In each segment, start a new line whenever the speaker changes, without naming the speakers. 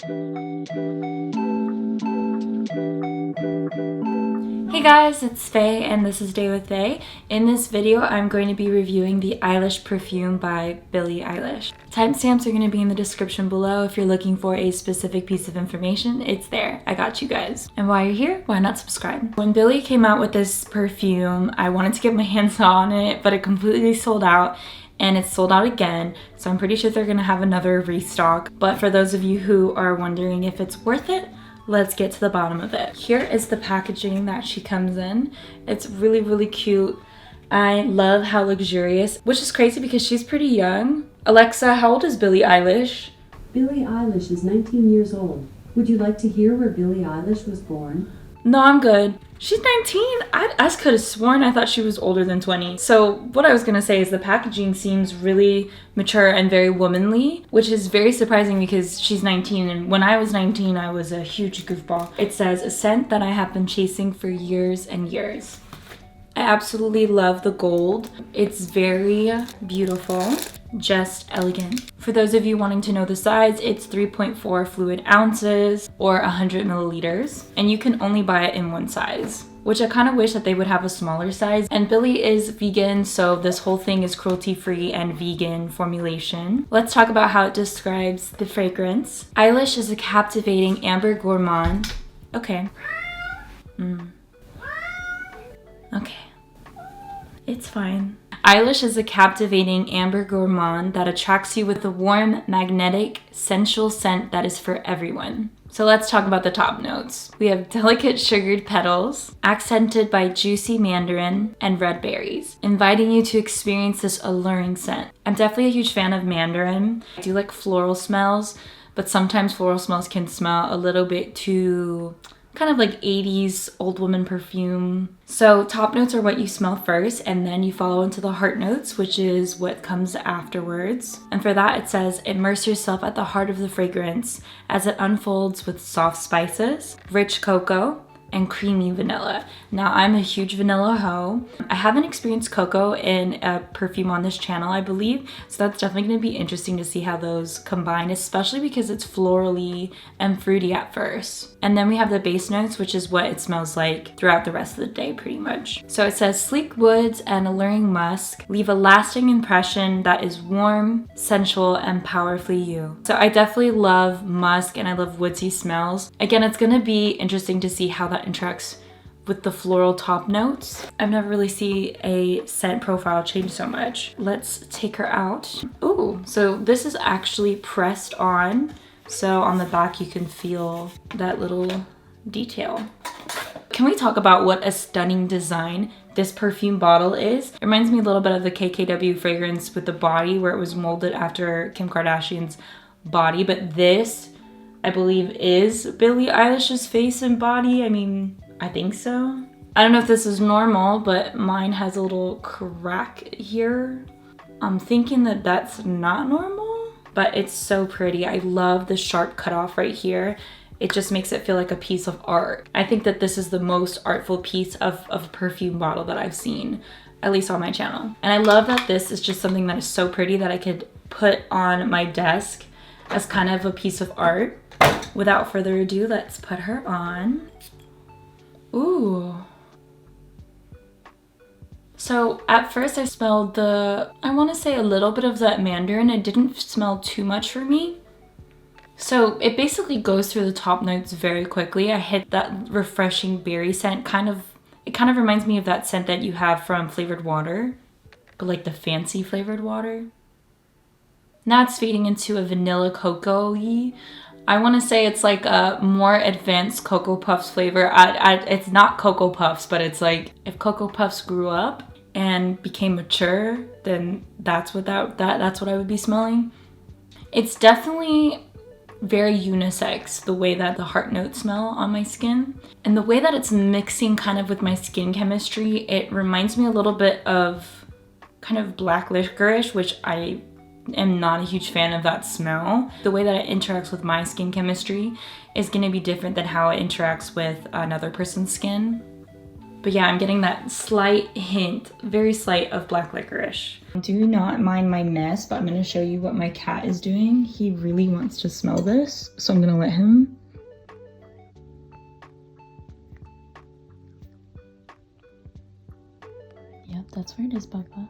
Hey guys, it's Phae and this is Day with Phae. In this video, I'm going to be reviewing the Eilish Perfume by Billie Eilish. Timestamps are going to be in the description below. If you're looking for a specific piece of information, it's there. I got you guys. And while you're here, why not subscribe? When Billie came out with this perfume, I wanted to get my hands on it, but it completely sold out. And it's sold out again, so I'm pretty sure they're gonna have another restock. But for those of you who are wondering if it's worth it, let's get to the bottom of it. Here is the packaging that she comes in. It's really, really cute. I love how luxurious, which is crazy because she's pretty young. Alexa, how old is Billie Eilish?
Billie Eilish is 19 years old. Would you like to hear where Billie Eilish was born?
No, I'm good. She's 19? I could have sworn I thought she was older than 20. So what I was gonna say is the packaging seems really mature and very womanly, which is very surprising because she's 19, and when I was 19, I was a huge goofball. It says, a scent that I have been chasing for years and years. I absolutely love the gold. It's very beautiful, just elegant. For those of you wanting to know the size, it's 3.4 fluid ounces or 100 milliliters, and you can only buy it in one size, which I kind of wish that they would have a smaller size. And Billie is vegan, so this whole thing is cruelty-free and vegan formulation. Let's talk about how it describes the fragrance. Eilish is a captivating amber gourmand. Okay. Okay. It's fine. Eilish is a captivating amber gourmand that attracts you with a warm, magnetic, sensual scent that is for everyone. So let's talk about the top notes. We have delicate sugared petals, accented by juicy mandarin and red berries, inviting you to experience this alluring scent. I'm definitely a huge fan of mandarin. I do like floral smells, but sometimes floral smells can smell a little bit too kind of like 80s old woman perfume. So top notes are what you smell first, and then you follow into the heart notes, which is what comes afterwards. And for that it says, immerse yourself at the heart of the fragrance as it unfolds with soft spices, rich cocoa, and creamy vanilla. Now, I'm a huge vanilla hoe. I haven't experienced cocoa in a perfume on this channel, I believe, so that's definitely gonna be interesting to see how those combine, especially because it's florally and fruity at first. And then we have the base notes, which is what it smells like throughout the rest of the day, pretty much. So it says, sleek woods and alluring musk leave a lasting impression that is warm, sensual, and powerfully you. So I definitely love musk and I love woodsy smells. Again, it's gonna be interesting to see how that interacts with the floral top notes. I've never really seen a scent profile change so much. Let's take her out. Ooh, so this is actually pressed on. So on the back you can feel that little detail. Can we talk about what a stunning design this perfume bottle is? It reminds me a little bit of the KKW fragrance with the body where it was molded after Kim Kardashian's body, but this I believe is Billie Eilish's face and body. I mean, I think so. I don't know if this is normal, but mine has a little crack here. I'm thinking that that's not normal, but it's so pretty. I love the sharp cutoff right here. It just makes it feel like a piece of art. I think that this is the most artful piece of a perfume bottle that I've seen, at least on my channel. And I love that this is just something that is so pretty that I could put on my desk as kind of a piece of art. Without further ado, let's put her on. Ooh. So at first I smelled I want to say a little bit of that mandarin. It didn't smell too much for me. So it basically goes through the top notes very quickly. I hit that refreshing berry scent. It kind of reminds me of that scent that you have from flavored water, but like the fancy flavored water. Now it's fading into a vanilla cocoa-y. I want to say it's like a more advanced Cocoa Puffs flavor. It's not Cocoa Puffs, but it's like if Cocoa Puffs grew up and became mature, then that's what that's what I would be smelling. It's definitely very unisex, the way that the heart notes smell on my skin. And the way that it's mixing kind of with my skin chemistry, it reminds me a little bit of kind of black licorice, which I am not a huge fan of that smell. The way that it interacts with my skin chemistry is going to be different than how it interacts with another person's skin. But yeah, I'm getting that slight hint, very slight, of black licorice. Do not mind my mess, but I'm gonna show you what my cat is doing. He really wants to smell this, so I'm gonna let him. Yep, that's where it is, Papa.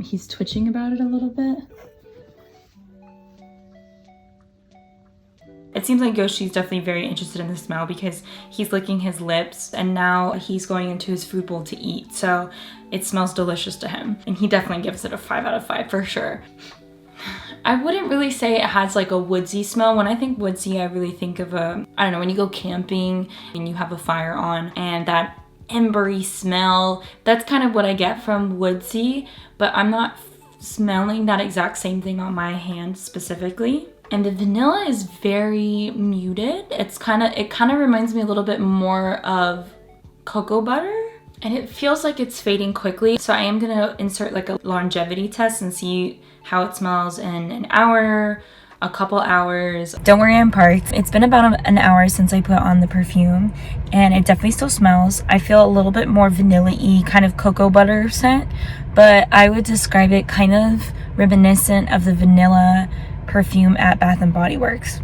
He's twitching about it a little bit. It seems like Yoshi's definitely very interested in the smell because he's licking his lips and now he's going into his food bowl to eat. So it smells delicious to him. And he definitely gives it a 5 out of 5 for sure. I wouldn't really say it has like a woodsy smell. When I think woodsy, I really think of I don't know, when you go camping and you have a fire on and that embery smell, that's kind of what I get from woodsy, but I'm not smelling that exact same thing on my hand specifically. And the vanilla is very muted. It kind of reminds me a little bit more of cocoa butter. And it feels like it's fading quickly. So I am gonna insert like a longevity test and see how it smells in an hour, a couple hours. Don't worry, I'm parked. It's been about an hour since I put on the perfume and it definitely still smells. I feel a little bit more vanilla-y, kind of cocoa butter scent, but I would describe it kind of reminiscent of the vanilla perfume at Bath & Body Works.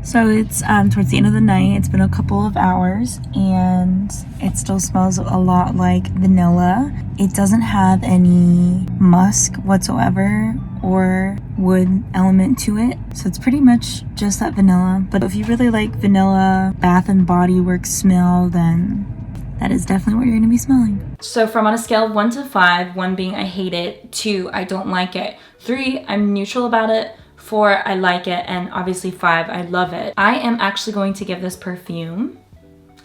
So it's towards the end of the night. It's been a couple of hours and it still smells a lot like vanilla. It doesn't have any musk whatsoever or wood element to it. So it's pretty much just that vanilla. But if you really like vanilla Bath & Body Works smell, then that is definitely what you're gonna be smelling. So from on a scale of 1 to 5, 1 being I hate it, 2, I don't like it, 3, I'm neutral about it, 4, I like it, and obviously 5, I love it. I am actually going to give this perfume,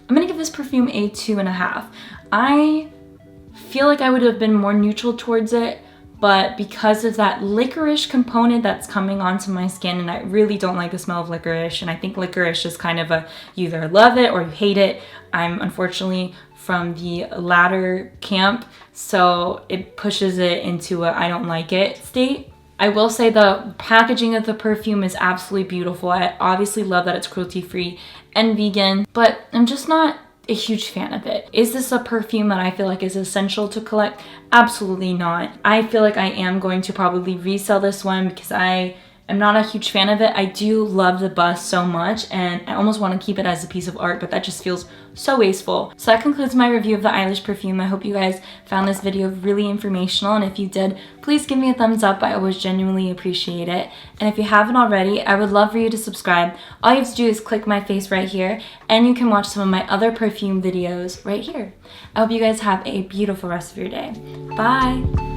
I'm gonna give this perfume a 2.5. I feel like I would have been more neutral towards it, but because of that licorice component that's coming onto my skin, and I really don't like the smell of licorice, and I think licorice is kind of you either love it or you hate it. I'm unfortunately from the latter camp, so it pushes it into a I don't like it state. I will say the packaging of the perfume is absolutely beautiful. I obviously love that it's cruelty-free and vegan, but I'm just not a huge fan of it. Is this a perfume that I feel like is essential to collect? Absolutely not. I feel like I am going to probably resell this one because I am not a huge fan of it. I do love the bust so much and I almost want to keep it as a piece of art, but that just feels so wasteful. So that concludes my review of the Eilish perfume. I hope you guys found this video really informational, and if you did, please give me a thumbs up. I always genuinely appreciate it. And if you haven't already, I would love for you to subscribe. All you have to do is click my face right here and you can watch some of my other perfume videos right here. I hope you guys have a beautiful rest of your day. Bye!